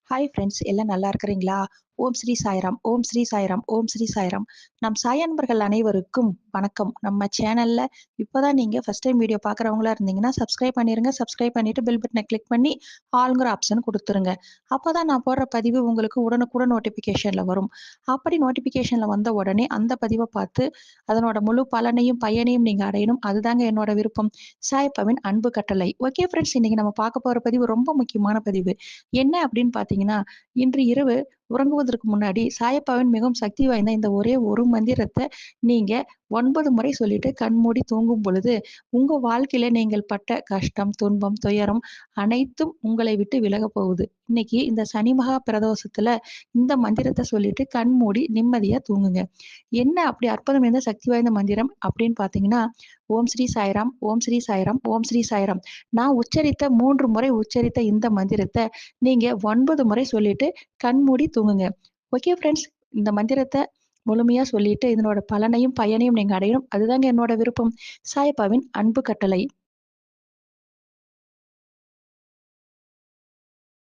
Hi friends, எல்லாம் நல்லா இருக்கிறீங்களா? ஓம் ஸ்ரீ சாய்ராம், ஓம் ஸ்ரீ சாய்ராம், ஓம் ஸ்ரீ சாய்ராம். நம் சாய் அன்பர்கள் அனைவருக்கும் வணக்கம். நம்ம சேனல்ல இப்போதான் நீங்க ஃபர்ஸ்ட் டைம் வீடியோ பார்க்குறவங்களா இருந்தீங்கன்னா, சப்ஸ்கிரைப் பண்ணிருங்க. சப்ஸ்கிரைப் பண்ணிட்டு பெல் பட்டனை கிளிக் பண்ணி ஆல்ங்கிற ஆப்ஷன் குடுத்துருங்க. அப்பதான் நான் போடுற பதிவு உங்களுக்கு உடனுக்குடன் நோட்டிஃபிகேஷன்ல வரும். அப்படி நோட்டிஃபிகேஷன்ல வந்த உடனே அந்த பதிவை பார்த்து அதனோட முழு பலனையும், பயனையும் நீங்க அடையணும். அதுதாங்க என்னோட விருப்பம். சாயப்பாவின் அன்பு கட்டளை. ஓகே ஃப்ரெண்ட்ஸ், இன்னைக்கு நம்ம பார்க்க போற பதிவு ரொம்ப முக்கியமான பதிவு. என்ன அப்படின்னு பார்த்தீங்கன்னா, இன்று இரவு உறங்குவதற்கு முன்னாடி சாயப்பாவின் மிகவும் சக்தி வாய்ந்த இந்த ஒரே ஒரு மந்திரத்த நீங்க 9 முறை சொல்லிட்டு கண்மூடி தூங்கும் பொழுது, உங்க வாழ்க்கையில நீங்கள் பட்ட கஷ்டம், துன்பம், துயரம் அனைத்தும் உங்களை விட்டு விலகப் போகுது. இன்னைக்கு இந்த சனி மகா பிரதோஷத்துல இந்த மந்திரத்த சொல்லிட்டு கண்மூடி நிம்மதியா தூங்குங்க. என்ன அப்படி அற்புதம் நிறைந்த சக்தி வாய்ந்த மந்திரம் அப்படின்னு பார்த்தீங்கன்னா, ஓம் ஸ்ரீ சாய்ராம், ஓம் ஸ்ரீ சாய்ராம், ஓம் ஸ்ரீ சாய்ராம். நான் உச்சரித்த 3 முறை உச்சரித்த இந்த மந்திரத்த நீங்க 9 முறை சொல்லிட்டு கண்மூடி தூங்குங்க. Okay friends. இந்த மந்திரத்த முழுமையா சொல்லிட்டு இதனோட பலனையும், பயனையும் நீங்க அடையணும். அதுதாங்க என்னோட விருப்பம். சாயப்பாவின் அன்பு கட்டளை.